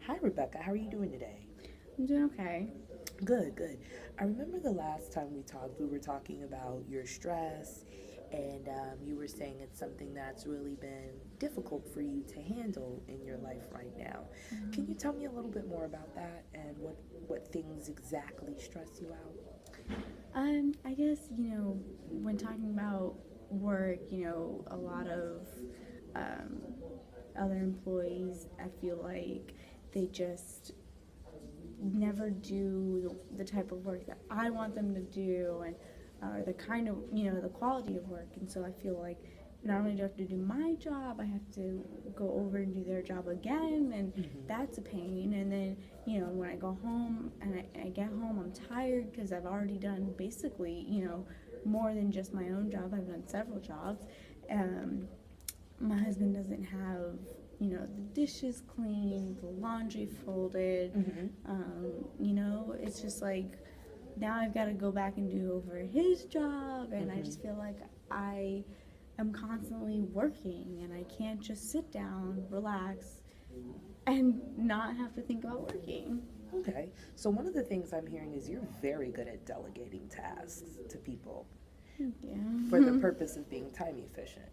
Hi, Rebecca. How are you doing today? I'm doing okay. Good, good. I remember the last time we talked, we were talking about your stress, and you were saying it's something that's really been difficult for you to handle in your life right now. Can you tell me a little bit more about that and what things exactly stress you out? I guess, when talking about work, a lot of um, other employees, I feel like they just never do the type of work that I want them to do and the kind of, the quality of work. And so I feel like not only do I have to do my job, I have to go over and do their job again, and Mm-hmm. that's a pain. And then, when I go home and I get home, I'm tired because I've already done basically, more than just my own job. I've done several jobs. Um, my husband doesn't have the dishes cleaned, the laundry folded. Mm-hmm. It's just like now I've got to go back and do over his job, and I Mm-hmm. just feel like I am constantly working, and I can't just sit down, relax, and not have to think about working. Okay. So one of the things I'm hearing is you're very good at delegating tasks to people for the Yeah. purpose of being time efficient.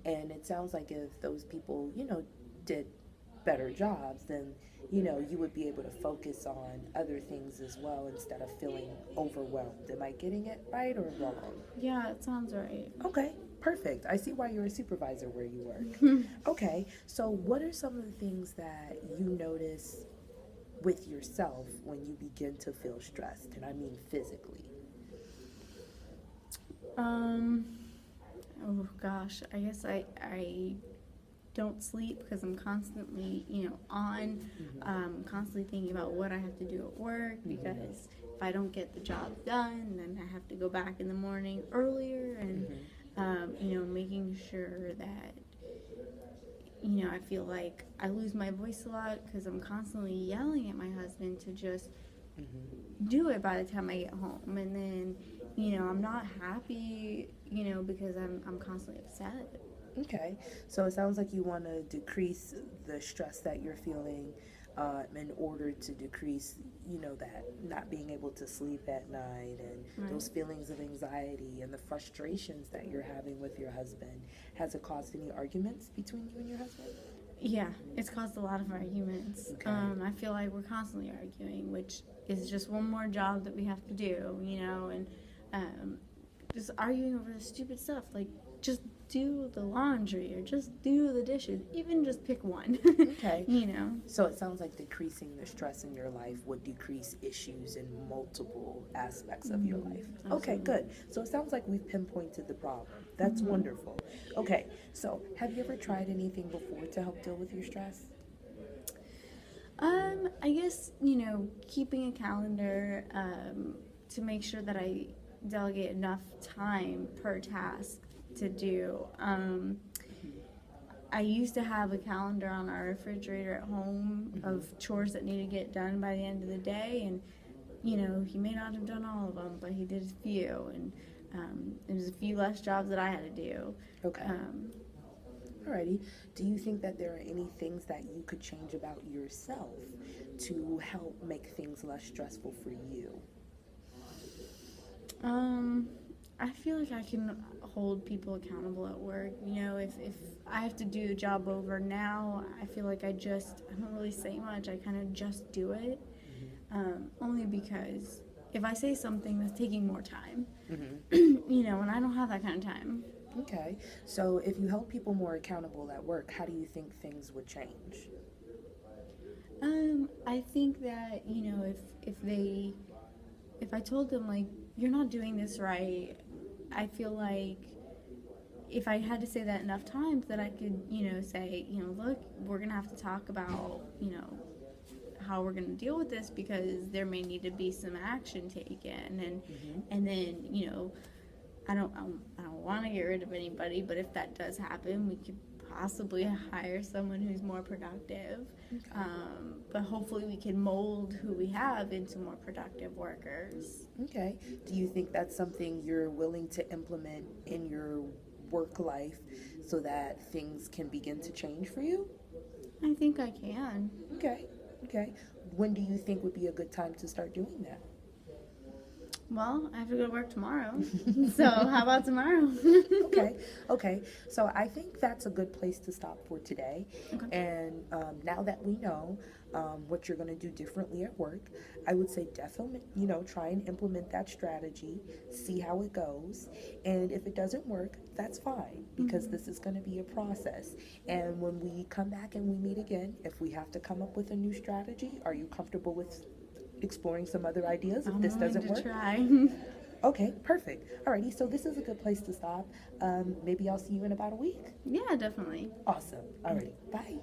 And it sounds like if those people, did better jobs, then, you would be able to focus on other things as well instead of feeling overwhelmed. Am I getting it right or wrong? Yeah, it sounds right. Okay, perfect. I see why you're a supervisor where you work. Okay, so what are some of the things that you notice with yourself when you begin to feel stressed? And I mean physically. um, oh gosh, I guess I don't sleep because I'm constantly, on, Mm-hmm. constantly thinking about what I have to do at work Mm-hmm. because if I don't get the job done, then I have to go back in the morning earlier and, Mm-hmm. making sure that, I feel like I lose my voice a lot because I'm constantly yelling at my husband to just Mm-hmm. do it by the time I get home. And then, I'm not happy, because I'm constantly upset. Okay, so it sounds like you want to decrease the stress that you're feeling in order to decrease, that not being able to sleep at night and Right. those feelings of anxiety and the frustrations that you're having with your husband. Has it caused any arguments between you and your husband? Yeah, it's caused a lot of arguments. Okay. I feel like we're constantly arguing, which is just one more job that we have to do, and um, just arguing over the stupid stuff. Like, just do the laundry or just do the dishes. Even just pick one, Okay. you know? So it sounds like decreasing the stress in your life would decrease issues in multiple aspects of your life. Okay, Absolutely. good. So it sounds like we've pinpointed the problem. That's Mm-hmm. wonderful. Okay, so have you ever tried anything before to help deal with your stress? I guess, keeping a calendar to make sure that I delegate enough time per task to do. I used to have a calendar on our refrigerator at home Mm-hmm. of chores that need to get done by the end of the day, and he may not have done all of them, but he did a few, and there's a few less jobs that I had to do. Okay. Um, Alrighty. Do you think that there are any things that you could change about yourself to help make things less stressful for you? um, I feel like I can hold people accountable at work. If I have to do the job over now, I feel like I don't really say much. I kind of just do it. Mm-hmm. Only because if I say something that's taking more time, Mm-hmm. and I don't have that kind of time. Okay. So if you held people more accountable at work, how do you think things would change? I think that if I told them like you're not doing this right, I feel like if I had to say that enough times, that I could say look, we're gonna have to talk about how we're gonna deal with this because there may need to be some action taken, and Mm-hmm. and then I don't want to get rid of anybody, but if that does happen, we could possibly hire someone who's more productive. Okay. But hopefully, we can mold who we have into more productive workers. Okay. Do you think that's something you're willing to implement in your work life so that things can begin to change for you? I think I can. Okay. Okay. When do you think would be a good time to start doing that? Well, I have to go to work tomorrow. So how about tomorrow? Okay, okay. So I think that's a good place to stop for today. Okay. And now that we know what you're going to do differently at work, I would say definitely, try and implement that strategy, see how it goes. And if it doesn't work, that's fine because this is going to be a process. And when we come back and we meet again, if we have to come up with a new strategy, are you comfortable with exploring some other ideas if I'm this willing doesn't to work? try. Okay, perfect. Alrighty, so this is a good place to stop. Maybe I'll see you in about a week. Yeah, definitely. Awesome. Alrighty, bye.